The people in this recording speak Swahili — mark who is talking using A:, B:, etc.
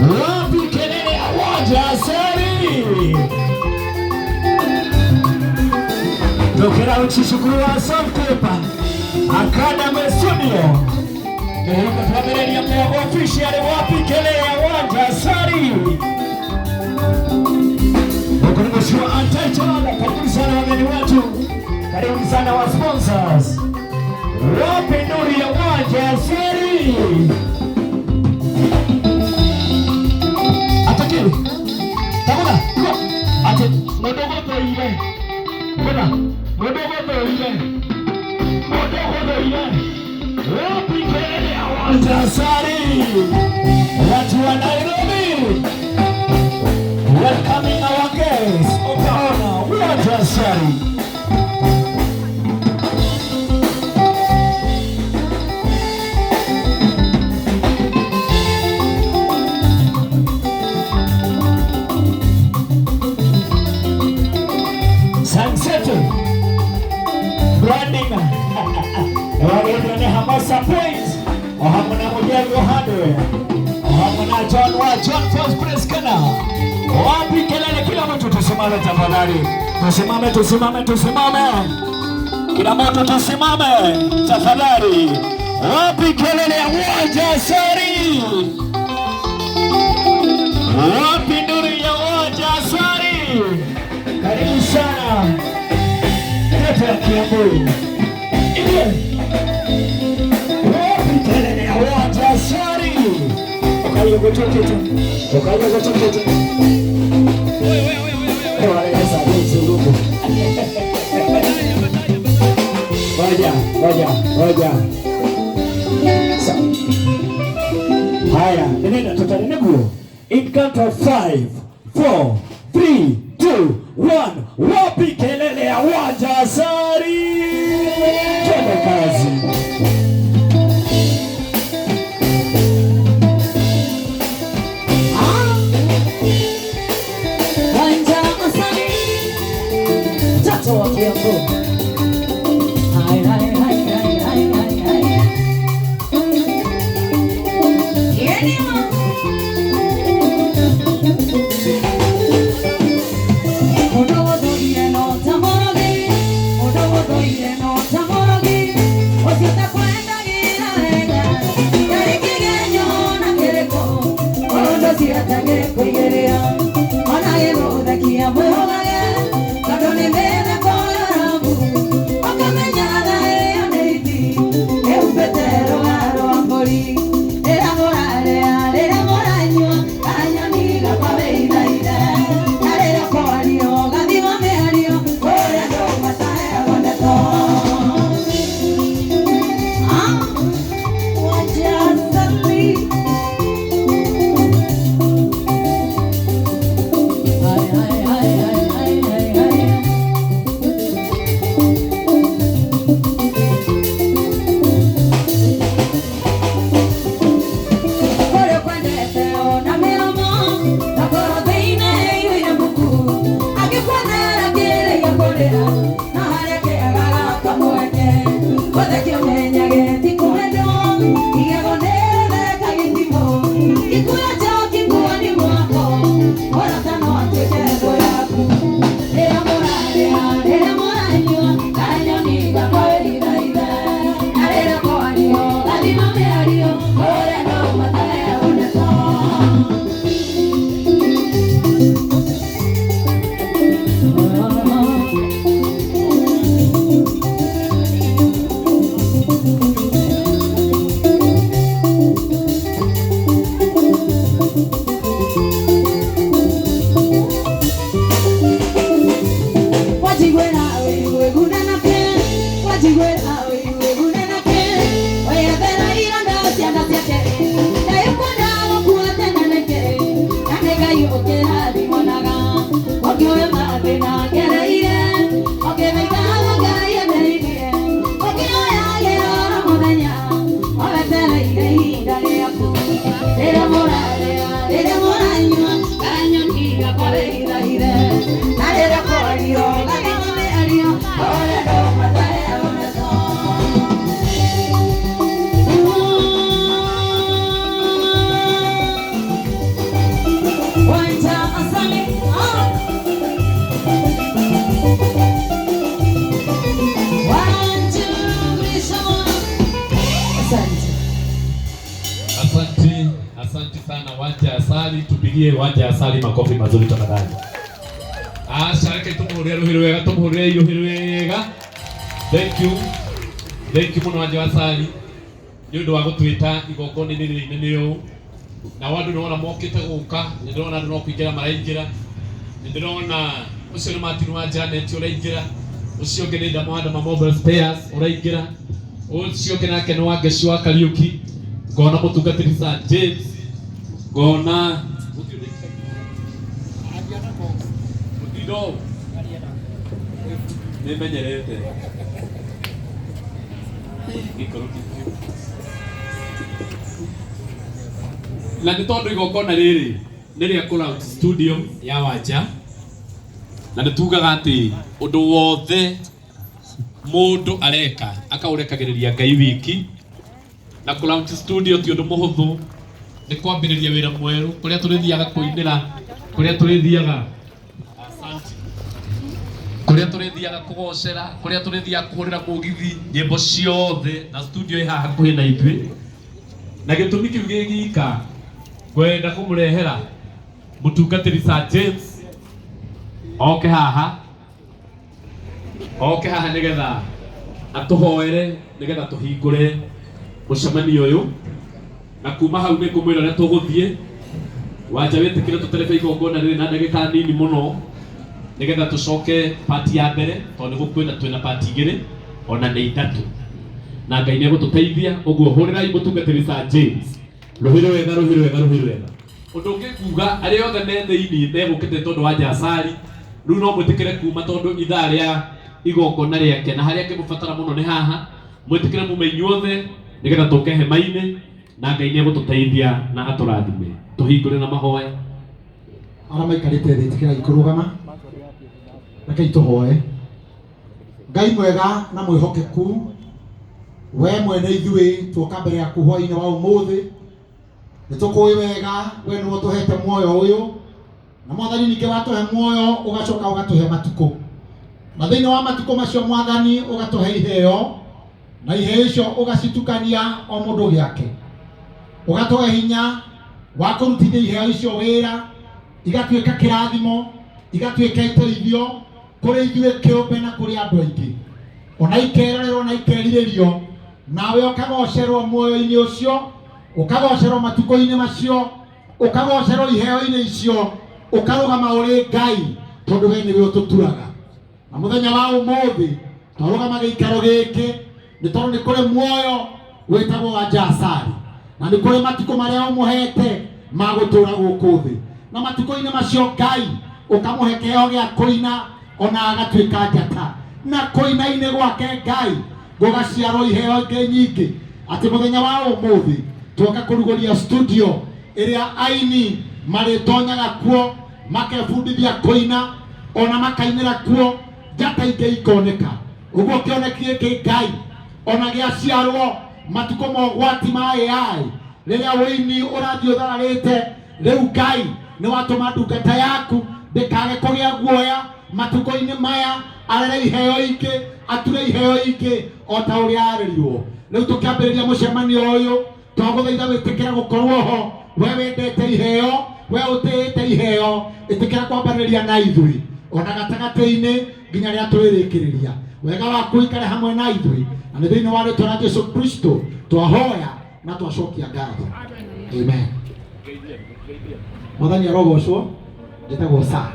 A: Wapi kelele ya Wajasiri? Tokera uchishukuru Softepa Academy Studio. Nehika tabeleni ya mnea official. Wapi kelele ya Wajasiri? Mkarimu shua Antaitala. Karibu sana wageni wetu, karibu sana wa sponsors. Wapi nuru ya Wajasiri? Atakiri Tabuda Ate Modogo Toile Kuna Modogo Toile Modogo Toile. Wapi kelele ya Wajasiri? Watu wa Nairobi, welcoming our guests. Ukaona Wajasiri. Branding wageni hamasa point ohamuna mujengo hardware ohamuna John First Press kana. Wapi kelele? Kila mtu tusimame tafadhali, tusimame kila mtu tusimame tafadhali. Wapi kelele ya Wajasiri? Wapi nuru ya Wajasiri? Karibu sana ya Kiambu. Wapi kelele ya Wajasiri? Ukayo kutoke tu. Wale sasa hizi lugu. Ngoja. Haya, nenda tutanene kuo. In count of 5, 4, 3, 2, 1. Wapi kelele ya Wajasiri? Twende kazi. Wajasiri Tato wa Kiambu. Hai
B: Asante sana Wanja Asali, tupigie Wanja Asali makofi mazuri tafadhali. Asante tumuhurire ruhiro wega, tumuhurire ruhiro wega. Thank you. Thank you muno Wanja Asali. Nĩ ũndũ wa gũtwĩta igongona-inĩ rĩrĩ inene ũũ. Na andũ nĩwona mokĩte gũka, nĩ ndĩrona andũ no kũingĩra maraingĩra. Nĩ ndĩrona ũcio nĩ Martin wa Janet ũraingĩra. Ũcio ũngĩ nĩ Ndamahanda Mobile Spares ũraingĩra. Ũcio ũngĩ nake nĩ wa Ngeci wa Kariuki. Ngona mũtungatĩri Sir James. Ngona Mutindo. Nĩmenyerete. Na nĩ tondũ igongona rĩrĩ nĩ rĩa kũlaunch studio ya Wanja, na nĩ tugaga atĩ ũndũ wothe mũndũ areka akaũrekagĩrĩria Ngai wiki, na kũlaunch studio ti ũndũ mũhũthũ, nĩ kwambĩrĩria wĩra mwerũ kũrĩa tũrĩthiaga kũinĩra, kũrĩa tũrĩthiaga kũgocera, kũrĩa tũrĩthiaga kũhũrĩra mũgithi nyĩmbo ciothe, na studio ĩ haha hakuhĩ na ithuĩ. Na gĩtũmi kĩu gĩgika kwenda kũmũrehera mũtungatĩri Sir James oke haha nĩgetha atũhoere, nĩgetha tũhingũre mũcemanio ũyũ, na kuma hau nĩ ngũmwĩra ũrĩa tũgũthiĩ. Wanja wĩtĩkĩre tũterebe igongona rĩrĩ na ndagĩka nini mũno, nĩgetha tũcoke part ya mbere, tondũ gũkwĩna twĩna part igĩrĩ ona nĩ ithatũ, na Ngai nĩ egũtũteithia. Ũguo hũrĩrai mũtungatĩri Sir James ruhiro wega. Ũndũ ũngĩ kuga arĩa othe me thĩinĩ megũkĩte tondũ Wanja Asali, rĩu no mwĩtĩkĩre kuma tondũ ithaa rĩa igongona rĩake na harĩa angĩmũbatara mũno nĩ haha. Mwĩtĩkĩre mume inyuothe nĩgetha tũke hema-inĩ, na Ngai nĩ egũtũteithia na atũrathime. Tũhingũre na mahoya.
C: Arĩa maikarĩte thĩ tĩkĩrai kũrũgama, rekei tũhoe. Ngai mwega na mwĩhokeku, we mwene ithuĩ tuoka mbere yaku hwaĩ-inĩ wa ũmũthĩ, nĩ tũkũĩ wega we nĩwe ũtũhete muoyo ũyũ, na Mwathani ningĩ watũhe muoyo ũgacoka ũgatũhe matukũ, na thĩinĩ wa matukũ macio Mwathani ũgatũhe iheo, na iheo icio ũgacitukania o mũndũ gĩake, ũgatũhe hinya wa kũrutithia iheo icio wĩra, igatuĩka kĩrathimo, igatuĩka iteithio kũrĩ ithuĩ kĩũmbe na kũrĩ andũ aingĩ, ona ikerorerwo na ikerirĩrio, nawe ũkagocerwo muoyo-inĩ ũcio, ũkagocerwo matukũ-inĩ macio, ũkagocerwo iheo-inĩ icio, ũkarũgama ũrĩ Ngai, tondũ we nĩwe ũtũturaga. Na mũthenya wa ũmũthĩ twarũgama gĩikaro gĩkĩ nĩ tondũ nĩ kũrĩ muoyo wĩtagwo Wanja Asali, na nĩ kũrĩ matukũ marĩa ũmũhete ma gũtũra gũkũ thĩ, na matukũ-inĩ macio Ngai ũkamũhe kĩheo gĩa kũina, ona agatuĩka njata, na kũina-inĩ gwake Ngai gũgaciarwo iheo ingĩ nyingĩ, atĩ mũthenya wa ũmũthĩ tuoka kũrugũria studio ĩrĩa aini marĩtonyaga kuo makebundithia kũina, ona makainĩra kuo njata ingĩ ikoneka. Ũguo kĩoneki gĩkĩ Ngai ona gĩaciarwo matukũ ma ũgwati ma AI, rĩrĩa wĩini ũrathiĩ ũthararĩte, rĩu Ngai nĩ watũma ndungata yaku ndĩkage kũgĩa guoya matukũ-inĩ maya, arere iheo ingĩ, ature iheo ingĩ o ta ũrĩa arerirwo. Rĩu tũkĩambĩrĩria mũcemanio ũyũ twagũthaitha wĩtĩkĩre gũkorwo ho, we wendete iheo, we ũtĩĩte iheo, ĩtĩkĩra kwambĩrĩria na ithuĩ ona gatagatĩ-inĩ nginya rĩrĩa twĩrĩkĩrĩria. Wega waku ũikare hamwe na ithuĩ, na nĩ thĩinĩ wa rĩĩtwa rĩa Jesũ Kristo twahoya na twacokia ngatho. Amen. Mwathani arogocwo. Njĩtagwo Sir